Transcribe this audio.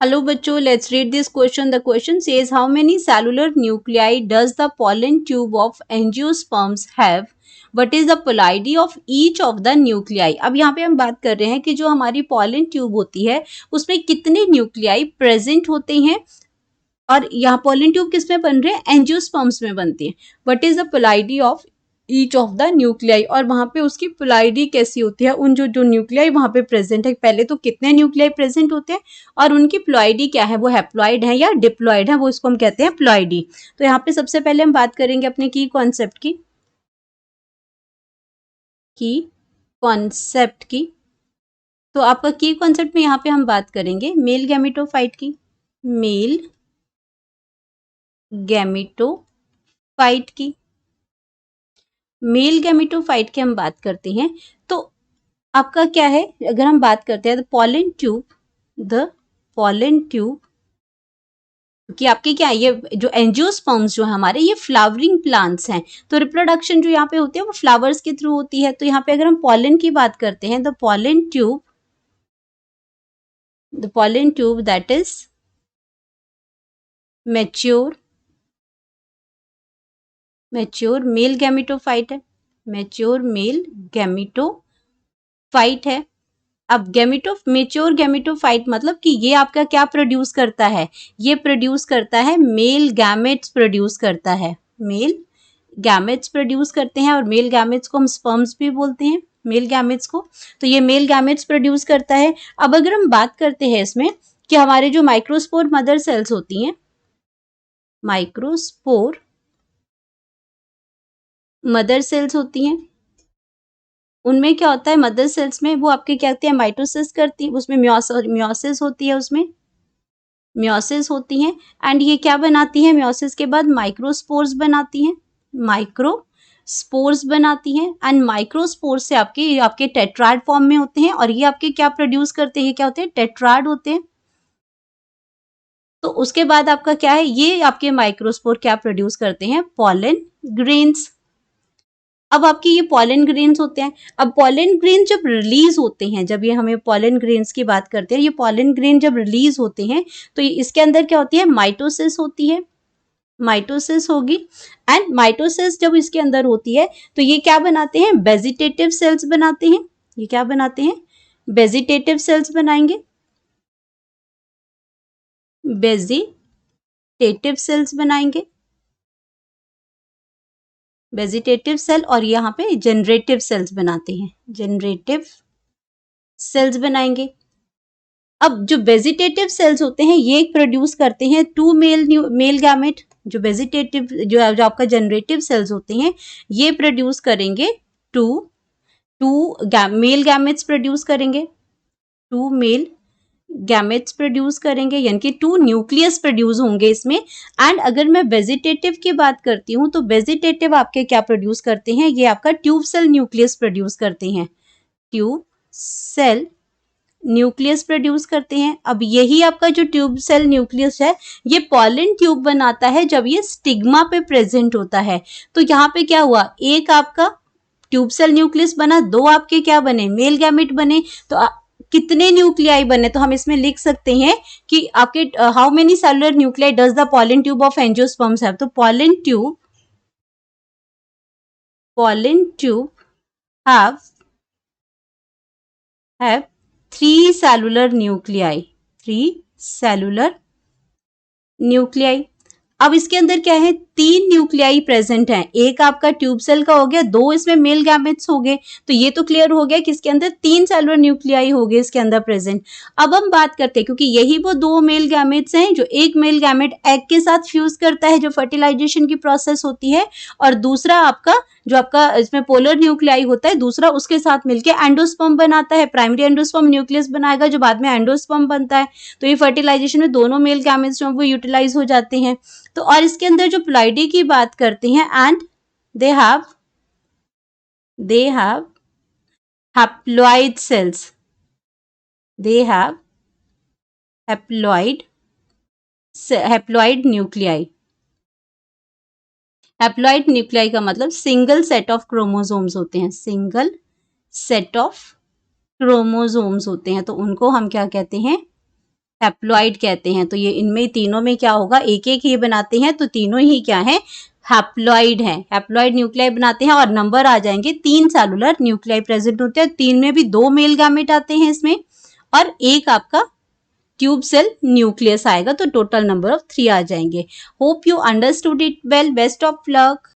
Hello बच्चों, let's read this question. The question says how many cellular nuclei does the pollen tube of angiosperms have. What is the polarity of each of the nuclei. अब यहाँ पे हम बात कर रहे हैं कि जो हमारी पॉलन ट्यूब होती है उसमें कितने न्यूक्लियाई प्रेजेंट होते हैं, और यहाँ पॉलन ट्यूब किस में बन रहे हैं, एंजियोस्पर्म्स में बनती है. What is the polarity of each of the nuclei, और वहां पे उसकी पोलैरिटी कैसी होती है, उन जो न्यूक्लियाई वहां पे प्रेजेंट है, पहले तो कितने न्यूक्लियाई प्रेजेंट होते हैं और उनकी पोलैरिटी क्या है, वो हैप्लॉइड है या डिप्लॉइड है, वो इसको हम कहते हैं पोलैरिटी. तो यहाँ पे सबसे पहले हम बात करेंगे अपने की कॉन्सेप्ट की. तो आपका की कॉन्सेप्ट में यहाँ पे हम बात करेंगे मेल गैमेटोफाइट की. मेल गैमेटोफाइट की गैमेटोफाइट की हम बात करते हैं. तो आपका क्या है, अगर हम बात करते हैं द पॉलन ट्यूब कि आपके क्या है, ये जो एंजियोस्पर्म्स जो है हमारे, ये फ्लावरिंग प्लांट्स हैं. तो रिप्रोडक्शन जो यहाँ पे होती है वो फ्लावर्स के थ्रू होती है. तो यहाँ पे अगर हम पॉलन की बात करते हैं, the pollen tube that is mature male gametophyte है. मैच्योर मेल गैमेटोफाइट है. अब मेच्योर गैमेटोफाइट मतलब कि ये आपका क्या प्रोड्यूस करता है, ये प्रोड्यूस करता है मेल गैमेट्स प्रोड्यूस करता है. मेल गैमेट्स प्रोड्यूस करते हैं, और मेल गैमेट्स को हम स्पर्म्स भी बोलते हैं, मेल गैमेट्स को. तो ये मेल गैमेट्स प्रोड्यूस करता है. अब अगर हम बात करते हैं इसमें कि हमारे जो माइक्रोस्पोर मदर सेल्स होती हैं, माइक्रोस्पोर मदर सेल्स होती हैं, उनमें क्या होता है, मदर सेल्स में वो आपके क्या होती है, माइटोसिस करती है, उसमें मियोसिस होती है, उसमें मियोसिस होती हैं. एंड ये क्या बनाती है, मियोसिस के बाद माइक्रोस्पोर्स बनाती हैं, माइक्रोस्पोर्स बनाती हैं. एंड माइक्रोस्पोर्स से आपके टेट्राड फॉर्म में होते हैं, और ये आपके क्या प्रोड्यूस करते हैं, क्या होते हैं, टेट्राड होते हैं. तो उसके बाद आपका क्या है, ये आपके माइक्रोस्पोर क्या प्रोड्यूस करते हैं, पॉलन ग्रेन्स. अब आपके ये पॉलन ग्रेन्स होते हैं. अब पॉलन ग्रेन जब रिलीज होते हैं, जब ये हमें पॉलन ग्रेन्स की बात करते हैं, ये पॉलन ग्रेन जब रिलीज होते हैं तो इसके अंदर क्या होती है, माइटोसिस होती है, माइटोसिस होगी. एंड माइटोसिस जब इसके अंदर होती है तो ये क्या बनाते हैं, वेजिटेटिव सेल्स बनाते हैं. ये क्या बनाते हैं, वेजिटेटिव सेल्स बनाएंगे, वेजिटेटिव सेल्स बनाएंगे, वेजिटेटिव सेल. और यहाँ पे जनरेटिव सेल्स बनाते हैं, जनरेटिव सेल्स बनाएंगे. अब जो वेजिटेटिव सेल्स होते हैं ये प्रोड्यूस करते हैं टू मेल गैमेट. जो वेजिटेटिव जो आपका जनरेटिव सेल्स होते हैं ये प्रोड्यूस करेंगे टू मेल गैमेट्स प्रोड्यूस करेंगे, टू मेल गैमेट्स प्रोड्यूस करेंगे, यानी कि टू न्यूक्लियस प्रोड्यूस होंगे इसमें. एंड अगर मैं वेजिटेटिव की बात करती हूँ तो वेजिटेटिव आपके क्या प्रोड्यूस करते हैं, ये आपका ट्यूब सेल न्यूक्लियस प्रोड्यूस करते हैं, ट्यूब सेल न्यूक्लियस प्रोड्यूस करते हैं. अब यही आपका जो ट्यूब सेल न्यूक्लियस है ये पॉलन ट्यूब बनाता है जब ये स्टिग्मा पे प्रेजेंट होता है. तो यहाँ पे क्या हुआ, एक आपका ट्यूब सेल न्यूक्लियस बना, दो आपके क्या बने, मेल गैमेट बने. तो कितने न्यूक्लियाई बने, तो हम इसमें लिख सकते हैं कि आपके how many cellular nuclei does the pollen tube of angiosperms have. तो pollen tube have 3 cellular nuclei. अब इसके अंदर क्या है, 3 न्यूक्लियाई प्रेजेंट हैं. एक आपका ट्यूब सेल का हो गया, 2 इसमें मेल गैमेट्स हो गए. तो ये तो क्लियर हो गया कि इसके अंदर 3 सेलुलर न्यूक्लियाई हो गए इसके अंदर प्रेजेंट. अब हम बात करते हैं, क्योंकि यही वो 2 मेल गैमेट्स हैं जो एक मेल गैमेट एग के साथ फ्यूज करता है, जो फर्टिलाइजेशन की प्रोसेस होती है, और दूसरा आपका जो आपका इसमें पोलर न्यूक्लियाई होता है, दूसरा उसके साथ मिलकर एंडोस्पर्म बनाता है. प्राइमरी एंडोस्पर्म न्यूक्लियस बनाएगा जो बाद में एंडोस्पर्म बनता है. तो ये फर्टिलाइजेशन में दोनों मेल गैमेट्स जो वो यूटिलाइज हो जाते हैं. तो और इसके अंदर जो पोलैरिटी की बात करते हैं, and they have haploid cells, they have haploid nuclei. Haploid nuclei का मतलब सिंगल सेट ऑफ क्रोमोसोम्स होते हैं, सिंगल सेट ऑफ क्रोमोसोम्स होते हैं. तो उनको हम क्या कहते हैं, हैप्लॉइड कहते हैं। तो ये इनमें तीनों में क्या होगा, एक एक ये बनाते हैं तो तीनों ही क्या है, हैप्लॉइड है। हैप्लॉइड न्यूक्लियाई बनाते हैं और नंबर आ जाएंगे 3 सेलुलर न्यूक्लियाई प्रेजेंट होते हैं। 3 में भी 2 मेल गैमेट आते हैं इसमें और एक आपका ट्यूब सेल न्यूक्लियस आएगा, तो टोटल नंबर ऑफ 3 आ जाएंगे। Hope you understood it well. Best of luck.